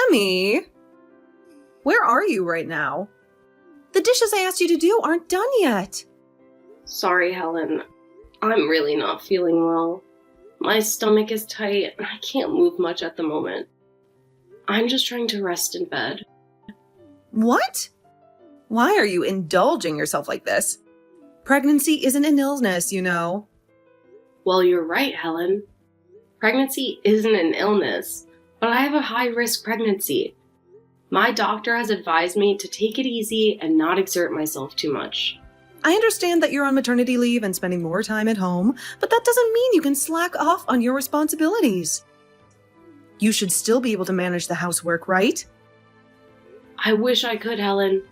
Emmy, where are you right now? The dishes I asked you to do aren't done yet. Sorry, Helen. I'm really not feeling well. My stomach is tight and I can't move much at the moment. I'm just trying to rest in bed. What? Why are you indulging yourself like this? Pregnancy isn't an illness, you know. Well, you're right, Helen. Pregnancy isn't an illness, but I have a high-risk pregnancy. My doctor has advised me to take it easy and not exert myself too much. I understand that you're on maternity leave and spending more time at home, but that doesn't mean you can slack off on your responsibilities. You should still be able to manage the housework, right? I wish I could, Helen.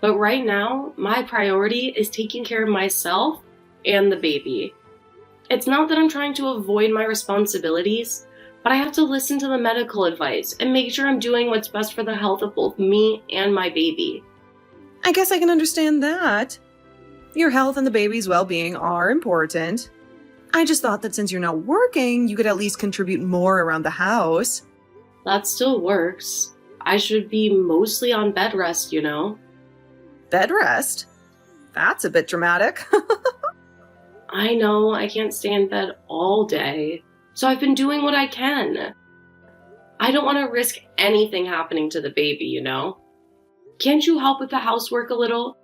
But right now, my priority is taking care of myself and the baby. It's not that I'm trying to avoid my responsibilities, but I have to listen to the medical advice and make sure I'm doing what's best for the health of both me and my baby. I guess I can understand that. Your health and the baby's well-being are important. I just thought that since you're not working, you could at least contribute more around the house. That still works. I should be mostly on bed rest, you know. Bed rest? That's a bit dramatic. I know I can't stay in bed all day, so I've been doing what I can. I don't want to risk anything happening to the baby, you know. Can't you help with the housework a little?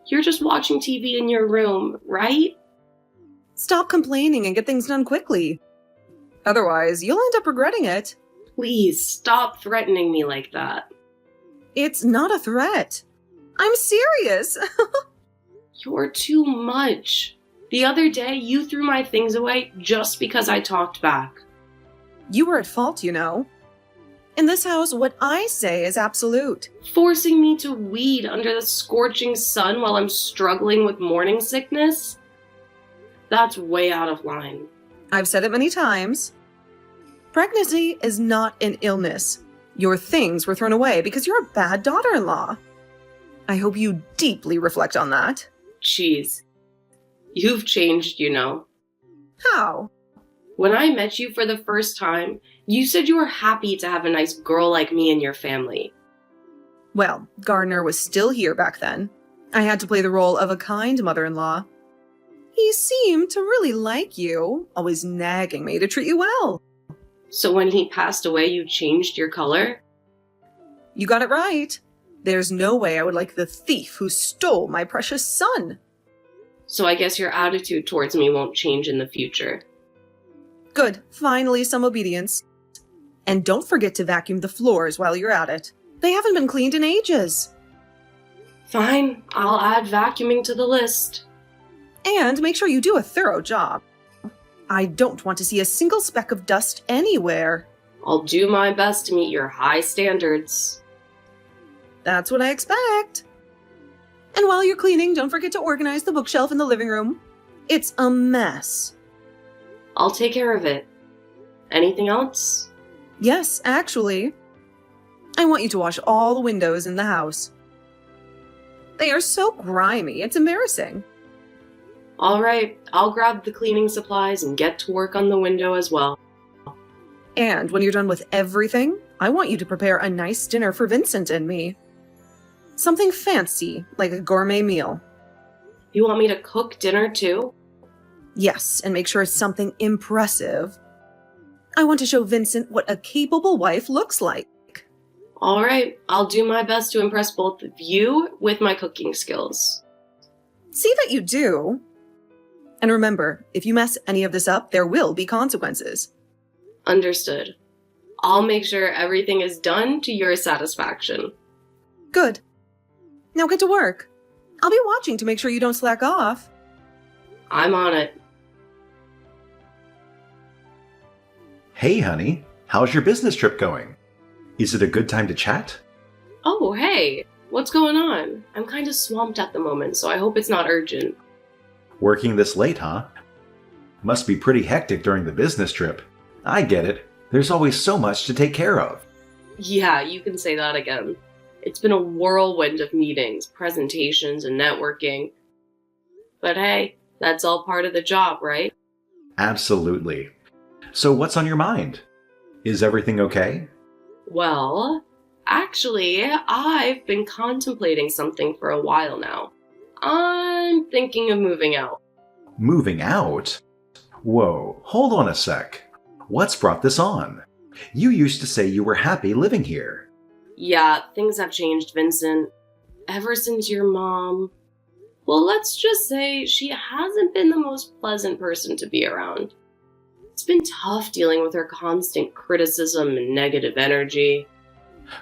You're just watching TV in your room, right? Stop complaining and get things done quickly. Otherwise, you'll end up regretting it. Please stop threatening me like that. It's not a threat. I'm serious. You're too much. The other day, you threw my things away just because I talked back. You were at fault, you know. In this house, what I say is absolute. Forcing me to weed under the scorching sun while I'm struggling with morning sickness? That's way out of line. I've said it many times. Pregnancy is not an illness. Your things were thrown away because you're a bad daughter-in-law. I hope you deeply reflect on that. Jeez. You've changed, you know. How? When I met you for the first time, you said you were happy to have a nice girl like me in your family. Well, Gardner was still here back then. I had to play the role of a kind mother-in-law. He seemed to really like you, always nagging me to treat you well. So when he passed away, you changed your color? You got it right. There's no way I would like the thief who stole my precious son. So I guess your attitude towards me won't change in the future. Good. Finally, some obedience. And don't forget to vacuum the floors while you're at it. They haven't been cleaned in ages. Fine, I'll add vacuuming to the list. And make sure you do a thorough job. I don't want to see a single speck of dust anywhere. I'll do my best to meet your high standards. That's what I expect. And while you're cleaning, don't forget to organize the bookshelf in the living room. It's a mess. I'll take care of it. Anything else? Yes, actually. I want you to wash all the windows in the house. They are so grimy, it's embarrassing. All right, I'll grab the cleaning supplies and get to work on the window as well. And when you're done with everything, I want you to prepare a nice dinner for Vincent and me. Something fancy, like a gourmet meal. You want me to cook dinner too? Yes, and make sure it's something impressive. I want to show Vincent what a capable wife looks like. All right, I'll do my best to impress both of you with my cooking skills. See that you do. And remember, if you mess any of this up, there will be consequences. Understood. I'll make sure everything is done to your satisfaction. Good. Now get to work. I'll be watching to make sure you don't slack off. I'm on it. Hey, honey. How's your business trip going? Is it a good time to chat? Oh, hey. What's going on? I'm kind of swamped at the moment, so I hope it's not urgent. Working this late, huh? Must be pretty hectic during the business trip. I get it. There's always so much to take care of. Yeah, you can say that again. It's been a whirlwind of meetings, presentations, and networking. But hey, that's all part of the job, right? Absolutely. So what's on your mind? Is everything okay? Well, actually, I've been contemplating something for a while now. I'm thinking of moving out. Moving out? Whoa, hold on a sec. What's brought this on? You used to say you were happy living here. Yeah, things have changed, Vincent. Ever since your mom... Well, let's just say she hasn't been the most pleasant person to be around. It's been tough dealing with her constant criticism and negative energy.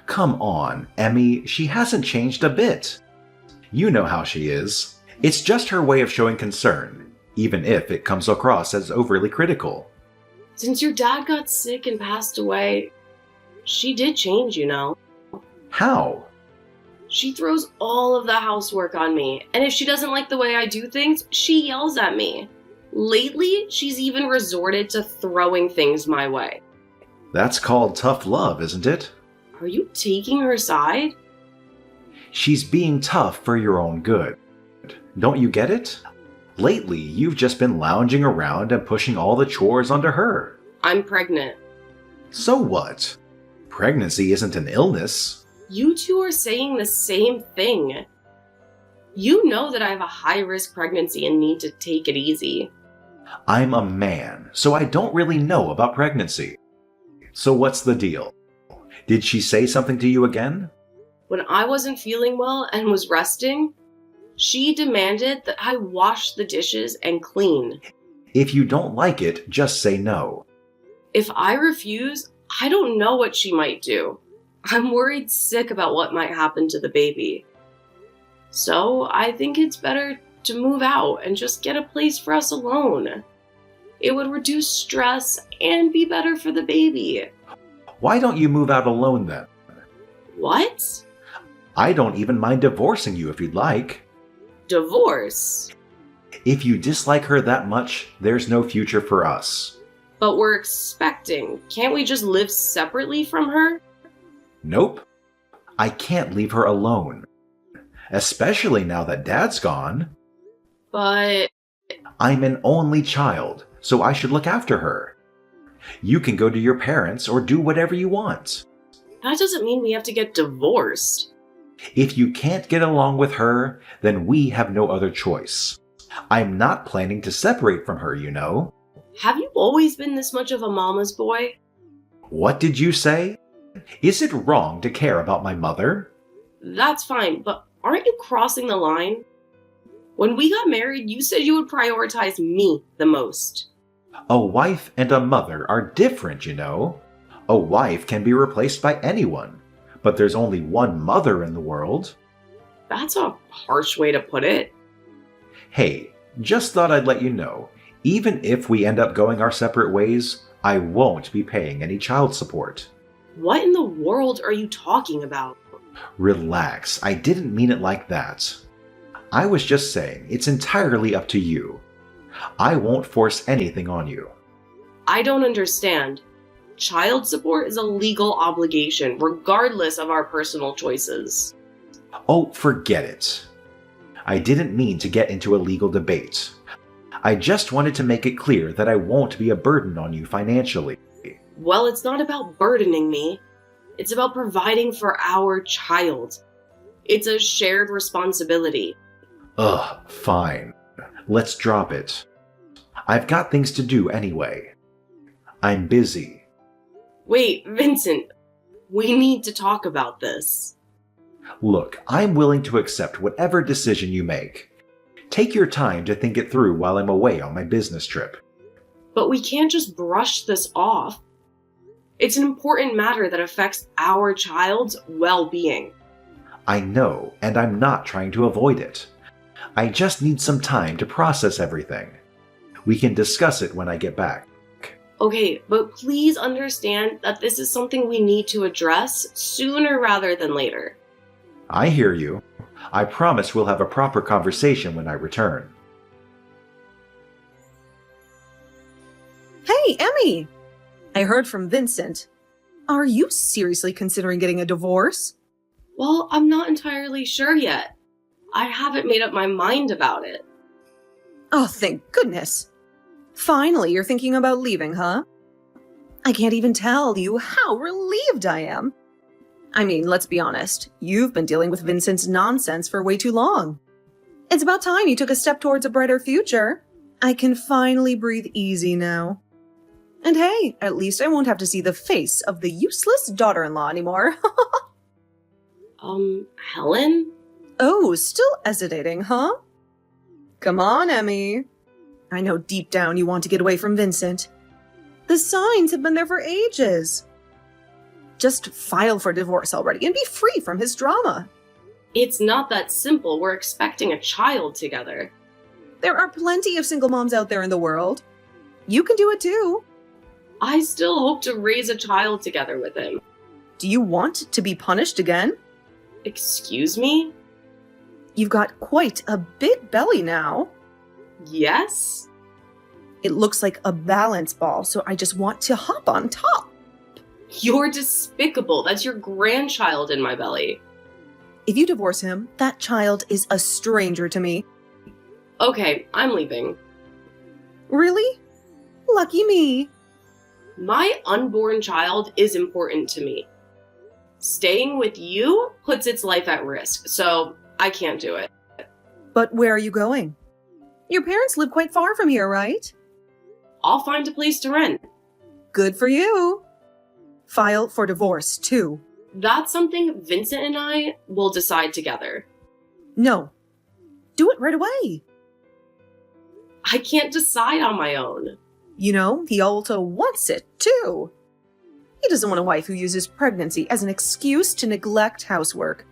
Come on, Emmy, she hasn't changed a bit. You know how she is. It's just her way of showing concern, even if it comes across as overly critical. Since your dad got sick and passed away, she did change, you know. How? She throws all of the housework on me, and if she doesn't like the way I do things, she yells at me. Lately, she's even resorted to throwing things my way. That's called tough love, isn't it? Are you taking her side? She's being tough for your own good. Don't you get it? Lately, you've just been lounging around and pushing all the chores onto her. I'm pregnant. So what? Pregnancy isn't an illness. You two are saying the same thing. You know that I have a high-risk pregnancy and need to take it easy. I'm a man, so I don't really know about pregnancy. So what's the deal? Did she say something to you again? When I wasn't feeling well and was resting, she demanded that I wash the dishes and clean. If you don't like it, just say no. If I refuse, I don't know what she might do. I'm worried sick about what might happen to the baby. So I think it's better to move out and just get a place for us alone. It would reduce stress and be better for the baby. Why don't you move out alone then? What? I don't even mind divorcing you if you'd like. Divorce? If you dislike her that much, there's no future for us. But we're expecting. Can't we just live separately from her? Nope. I can't leave her alone. Especially now that Dad's gone. But... I'm an only child, so I should look after her. You can go to your parents or do whatever you want. that doesn't mean we have to get divorced. If you can't get along with her, then we have no other choice. I'm not planning to separate from her, you know. Have you always been this much of a mama's boy? What did you say? Is it wrong to care about my mother? That's fine, but aren't you crossing the line? When we got married, you said you would prioritize me the most. A wife and a mother are different, you know. A wife can be replaced by anyone, but there's only one mother in the world. That's a harsh way to put it. Hey, just thought I'd let you know, even if we end up going our separate ways, I won't be paying any child support. What in the world are you talking about? Relax, I didn't mean it like that. I was just saying it's entirely up to you. I won't force anything on you. I don't understand. Child support is a legal obligation, regardless of our personal choices. Oh, forget it. I didn't mean to get into a legal debate. I just wanted to make it clear that I won't be a burden on you financially. Well, it's not about burdening me. It's about providing for our child. It's a shared responsibility. Ugh, fine. Let's drop it. I've got things to do anyway. I'm busy. Wait, Vincent, we need to talk about this. Look, I'm willing to accept whatever decision you make. Take your time to think it through while I'm away on my business trip. But we can't just brush this off. It's an important matter that affects our child's well-being. I know, and I'm not trying to avoid it. I just need some time to process everything. We can discuss it when I get back. Okay, but please understand that this is something we need to address sooner rather than later. I hear you. I promise we'll have a proper conversation when I return. Hey, Emmy! I heard from Vincent. Are you seriously considering getting a divorce? Well, I'm not entirely sure yet. I haven't made up my mind about it. Oh, thank goodness. Finally, you're thinking about leaving, huh? I can't even tell you how relieved I am. I mean, let's be honest. You've been dealing with Vincent's nonsense for way too long. It's about time you took a step towards a brighter future. I can finally breathe easy now. And hey, at least I won't have to see the face of the useless daughter-in-law anymore. Helen? Oh, still hesitating, huh? Come on, Emmy. I know deep down you want to get away from Vincent. The signs have been there for ages. Just file for divorce already and be free from his drama. It's not that simple. We're expecting a child together. There are plenty of single moms out there in the world. You can do it too. I still hope to raise a child together with him. Do you want to be punished again? Excuse me? You've got quite a big belly now. Yes? It looks like a balance ball, so I just want to hop on top. You're despicable. That's your grandchild in my belly. If you divorce him, that child is a stranger to me. Okay, I'm leaving. Really? Lucky me. My unborn child is important to me. Staying with you puts its life at risk, so I can't do it. But where are you going? Your parents live quite far from here, right? I'll find a place to rent. Good for you. File for divorce, too. That's something Vincent and I will decide together. No. Do it right away. I can't decide on my own. You know, he also wants it, too. He doesn't want a wife who uses pregnancy as an excuse to neglect housework.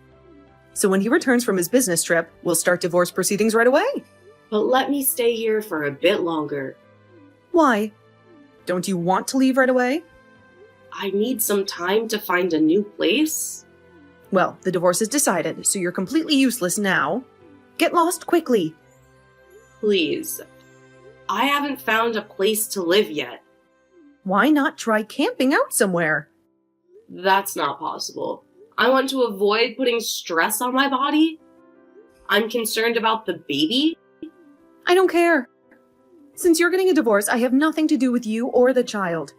So when he returns from his business trip, we'll start divorce proceedings right away. But let me stay here for a bit longer. Why? Don't you want to leave right away? I need some time to find a new place. Well, the divorce is decided, so you're completely useless now. Get lost quickly. Please. I haven't found a place to live yet. Why not try camping out somewhere? That's not possible. I want to avoid putting stress on my body. I'm concerned about the baby. I don't care. Since you're getting a divorce, I have nothing to do with you or the child.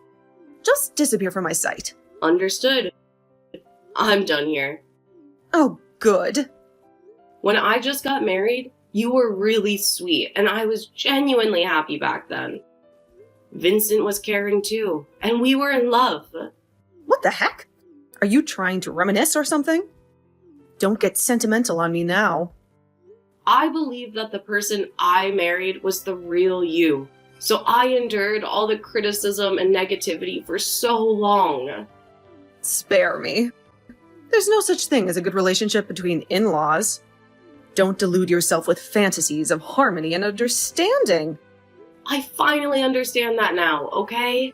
Just disappear from my sight. Understood. I'm done here. Oh, good. When I just got married, you were really sweet, and I was genuinely happy back then. Vincent was caring too, and we were in love. What the heck? Are you trying to reminisce or something? Don't get sentimental on me now. I believe that the person I married was the real you, so I endured all the criticism and negativity for so long. Spare me. There's no such thing as a good relationship between in-laws. Don't delude yourself with fantasies of harmony and understanding. I finally understand that now, okay?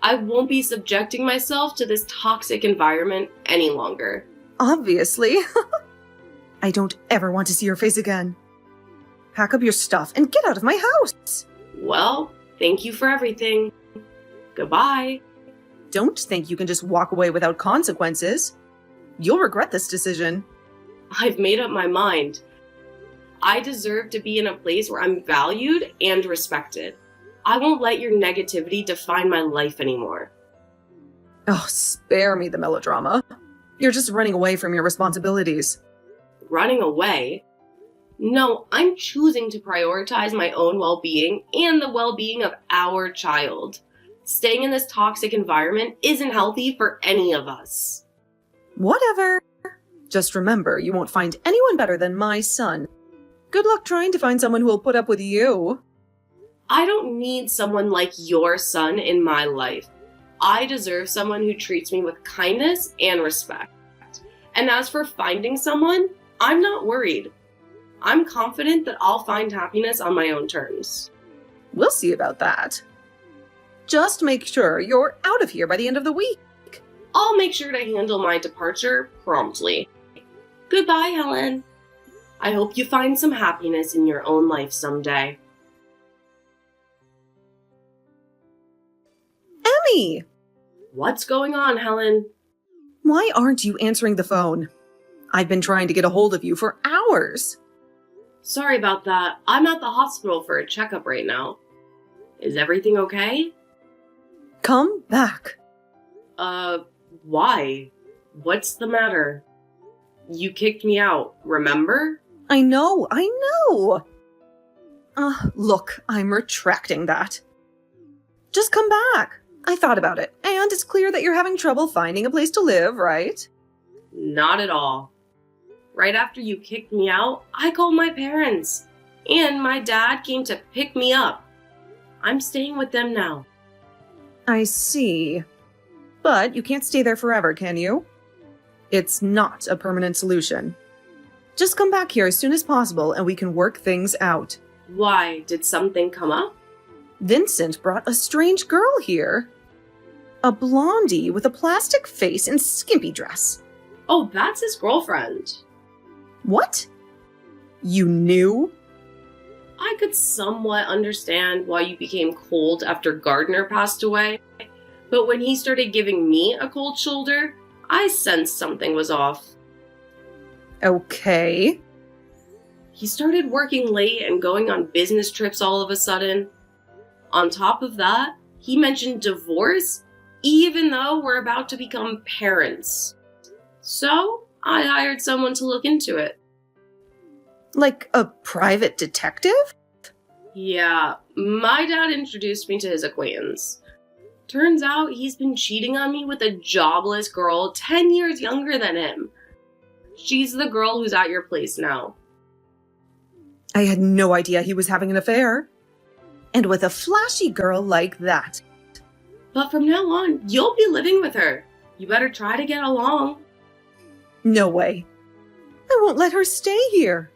I won't be subjecting myself to this toxic environment any longer. Obviously. I don't ever want to see your face again. Pack up your stuff and get out of my house. Well, thank you for everything. Goodbye. Don't think you can just walk away without consequences. You'll regret this decision. I've made up my mind. I deserve to be in a place where I'm valued and respected. I won't let your negativity define my life anymore. Oh, spare me the melodrama. You're just running away from your responsibilities. Running away? No, I'm choosing to prioritize my own well-being and the well-being of our child. Staying in this toxic environment isn't healthy for any of us. Whatever. Just remember, you won't find anyone better than my son. Good luck trying to find someone who will put up with you. I don't need someone like your son in my life. I deserve someone who treats me with kindness and respect. And as for finding someone, I'm not worried. I'm confident that I'll find happiness on my own terms. We'll see about that. Just make sure you're out of here by the end of the week. I'll make sure to handle my departure promptly. Goodbye, Helen. I hope you find some happiness in your own life someday. Emmy! What's going on, Helen? Why aren't you answering the phone? I've been trying to get a hold of you for hours. Sorry about that. I'm at the hospital for a checkup right now. Is everything okay? Come back. Why? What's the matter? You kicked me out, remember? I know. Look, I'm retracting that. Just come back. I thought about it, and it's clear that you're having trouble finding a place to live, right? Not at all. Right after you kicked me out, I called my parents, and my dad came to pick me up. I'm staying with them now. I see. But you can't stay there forever, can you? It's not a permanent solution. Just come back here as soon as possible and we can work things out. Why? Did something come up? Vincent brought a strange girl here. A blondie with a plastic face and skimpy dress. Oh, that's his girlfriend. What? You knew? I could somewhat understand why you became cold after Gardner passed away, but when he started giving me a cold shoulder, I sensed something was off. Okay. He started working late and going on business trips all of a sudden. On top of that, he mentioned divorce, even though we're about to become parents. So, I hired someone to look into it. Like a private detective? Yeah, my dad introduced me to his acquaintance. Turns out he's been cheating on me with a jobless girl 10 years younger than him. She's the girl who's at your place now. I had no idea he was having an affair. And with a flashy girl like that. But from now on, you'll be living with her. You better try to get along. No way. I won't let her stay here.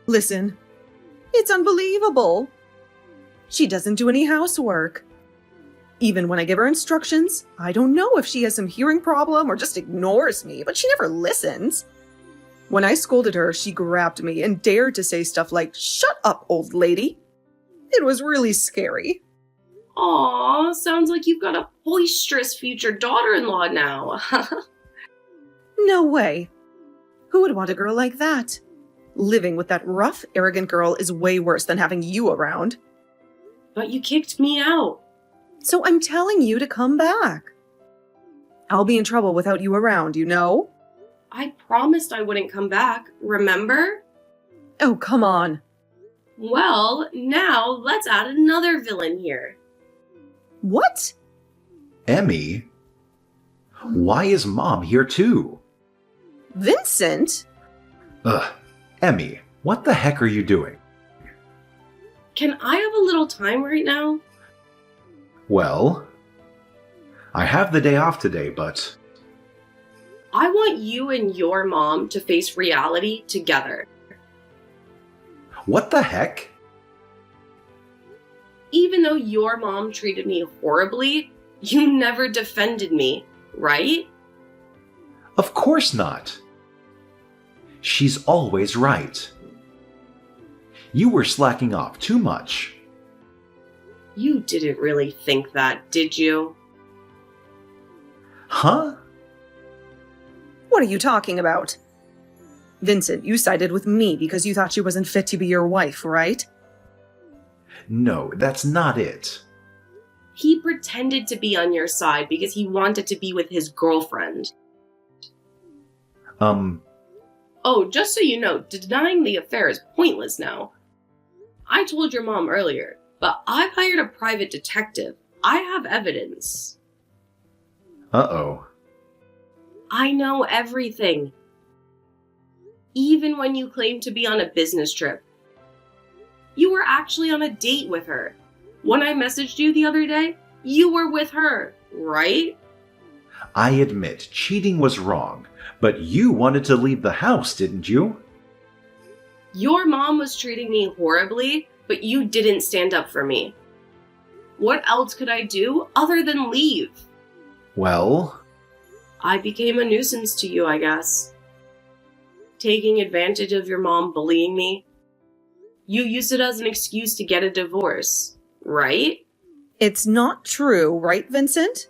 Listen, it's unbelievable. She doesn't do any housework. Even when I give her instructions, I don't know if she has some hearing problem or just ignores me, but she never listens. When I scolded her, she grabbed me and dared to say stuff like, "Shut up, old lady." It was really scary. Aw, sounds like you've got a boisterous future daughter-in-law now. No way. Who would want a girl like that? Living with that rough, arrogant girl is way worse than having you around. But you kicked me out. So I'm telling you to come back. I'll be in trouble without you around, you know? I promised I wouldn't come back, remember? Oh, come on. Well, now let's add another villain here. What? Emmy? Why is Mom here too? Vincent? Ugh. Emmy, what the heck are you doing? Can I have a little time right now? Well, I have the day off today, but... I want you and your mom to face reality together. What the heck? Even though your mom treated me horribly, you never defended me, right? Of course not. She's always right. You were slacking off too much. You didn't really think that, did you? Huh? What are you talking about? Vincent, you sided with me because you thought she wasn't fit to be your wife, right? No, that's not it. He pretended to be on your side because he wanted to be with his girlfriend. Oh, just so you know, denying the affair is pointless now. I told your mom earlier, but I've hired a private detective. I have evidence. Uh-oh. I know everything. Even when you claimed to be on a business trip. You were actually on a date with her. When I messaged you the other day, you were with her, right? I admit cheating was wrong, but you wanted to leave the house, didn't you? Your mom was treating me horribly, but you didn't stand up for me. What else could I do other than leave? Well... I became a nuisance to you, I guess. Taking advantage of your mom bullying me. You used it as an excuse to get a divorce, right? It's not true, right, Vincent?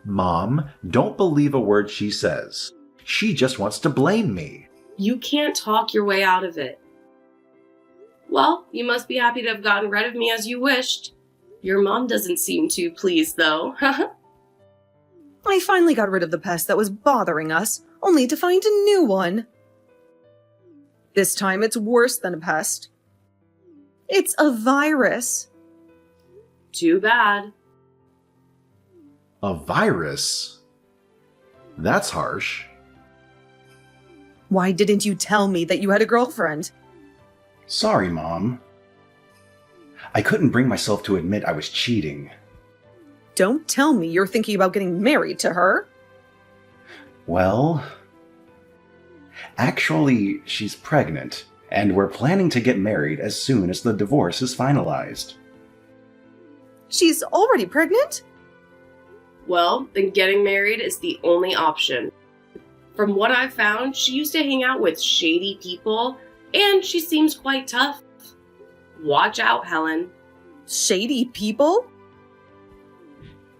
Mom, don't believe a word she says. She just wants to blame me. You can't talk your way out of it. Well, you must be happy to have gotten rid of me as you wished. Your mom doesn't seem too pleased, though. I finally got rid of the pest that was bothering us. only to find a new one. This time it's worse than a pest. It's a virus. Too bad. A virus? That's harsh. Why didn't you tell me that you had a girlfriend? Sorry, Mom. I couldn't bring myself to admit I was cheating. Don't tell me you're thinking about getting married to her. Well, actually, she's pregnant, and we're planning to get married as soon as the divorce is finalized. She's already pregnant? Well, then getting married is the only option. From what I've found, she used to hang out with shady people, and she seems quite tough. Watch out, Helen. Shady people?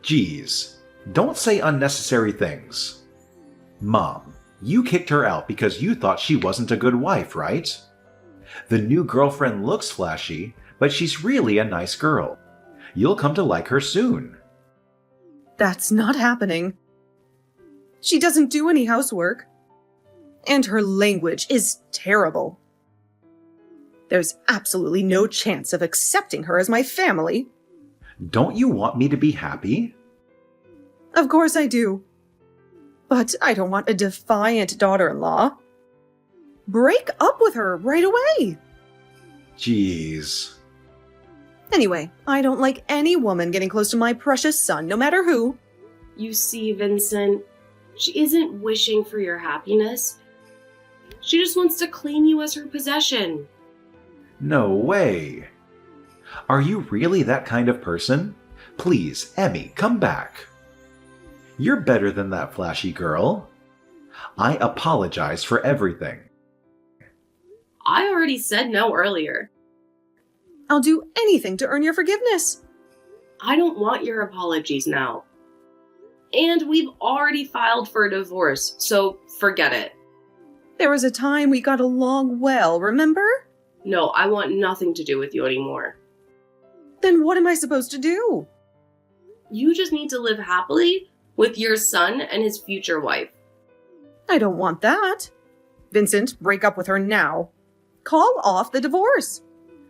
Geez, don't say unnecessary things. Mom, you kicked her out because you thought she wasn't a good wife, right? The new girlfriend looks flashy, but she's really a nice girl. You'll come to like her soon. That's not happening. She doesn't do any housework. And her language is terrible. There's absolutely no chance of accepting her as my family. Don't you want me to be happy? Of course I do. But I don't want a defiant daughter-in-law. Break up with her right away. Jeez. Anyway, I don't like any woman getting close to my precious son, no matter who. You see, Vincent, she isn't wishing for your happiness. She just wants to claim you as her possession. No way. Are you really that kind of person? Please, Emmy, come back. You're better than that flashy girl. I apologize for everything. I already said no earlier. I'll do anything to earn your forgiveness. I don't want your apologies now. And we've already filed for a divorce, so forget it. There was a time we got along well, remember? No, I want nothing to do with you anymore. Then what am I supposed to do? You just need to live happily with your son and his future wife. I don't want that. Vincent, break up with her now. Call off the divorce.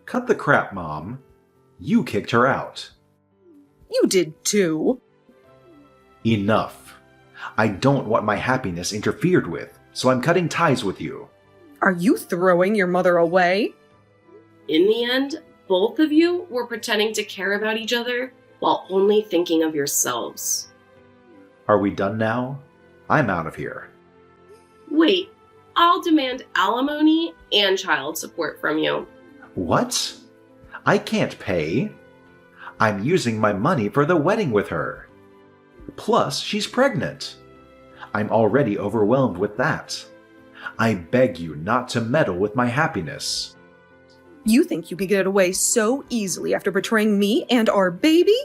Cut the crap, Mom. You kicked her out. You did too. Enough. I don't want my happiness interfered with, so I'm cutting ties with you. Are you throwing your mother away? In the end, both of you were pretending to care about each other while only thinking of yourselves. Are we done now? I'm out of here. Wait, I'll demand alimony and child support from you. What? I can't pay. I'm using my money for the wedding with her. Plus, she's pregnant. I'm already overwhelmed with that. I beg you not to meddle with my happiness. You think you can get away so easily after betraying me and our baby?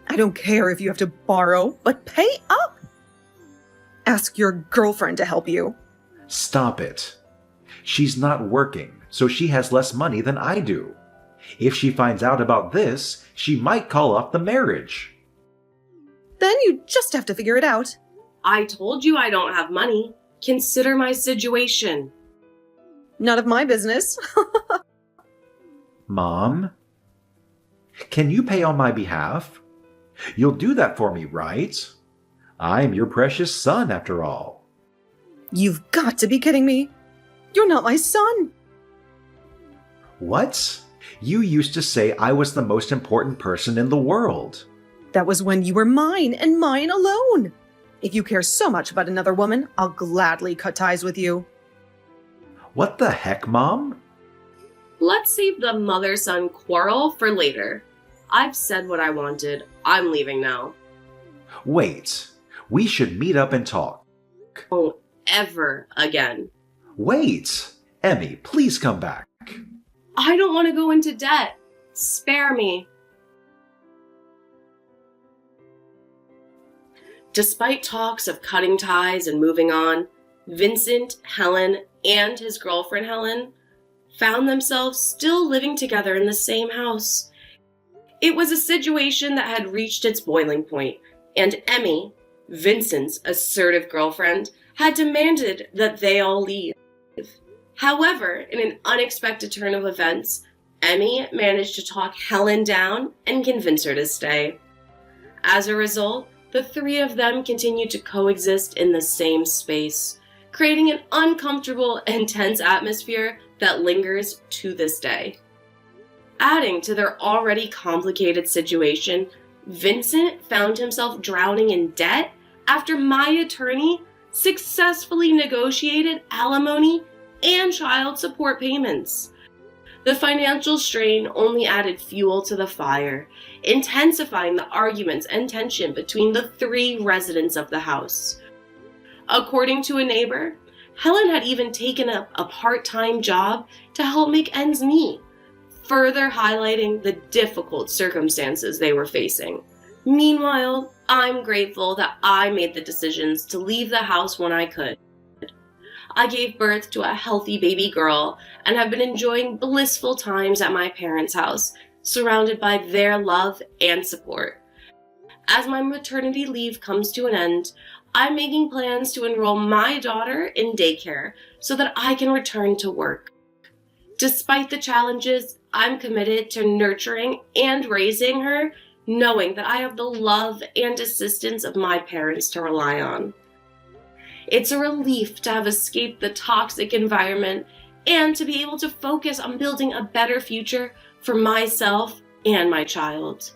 I don't care if you have to borrow, but pay up. Ask your girlfriend to help you. Stop it. She's not working, so she has less money than I do. If she finds out about this, she might call off the marriage. Then you just have to figure it out. I told you I don't have money. Consider my situation. None of my business. Mom? Can you pay on my behalf? You'll do that for me, right? I'm your precious son, after all. You've got to be kidding me. You're not my son. What? You used to say I was the most important person in the world. That was when you were mine and mine alone. If you care so much about another woman, I'll gladly cut ties with you. What the heck, Mom? Let's save the mother-son quarrel for later. I've said what I wanted. I'm leaving now. Wait. We should meet up and talk. Won't ever again. Wait. Emmy, please come back. I don't want to go into debt. Spare me. Despite talks of cutting ties and moving on, Vincent, Helen, and his girlfriend Helen found themselves still living together in the same house. It was a situation that had reached its boiling point, and Emmy, Vincent's assertive girlfriend, had demanded that they all leave. However, in an unexpected turn of events, Emmy managed to talk Helen down and convince her to stay. As a result, the three of them continued to coexist in the same space, creating an uncomfortable and tense atmosphere that lingers to this day. Adding to their already complicated situation, Vincent found himself drowning in debt after my attorney successfully negotiated alimony and child support payments. The financial strain only added fuel to the fire, intensifying the arguments and tension between the three residents of the house. According to a neighbor, Helen had even taken up a part-time job to help make ends meet, further highlighting the difficult circumstances they were facing. Meanwhile, I'm grateful that I made the decisions to leave the house when I could. I gave birth to a healthy baby girl and have been enjoying blissful times at my parents' house, surrounded by their love and support. As my maternity leave comes to an end, I'm making plans to enroll my daughter in daycare so that I can return to work. Despite the challenges, I'm committed to nurturing and raising her, knowing that I have the love and assistance of my parents to rely on. It's a relief to have escaped the toxic environment and to be able to focus on building a better future for myself and my child.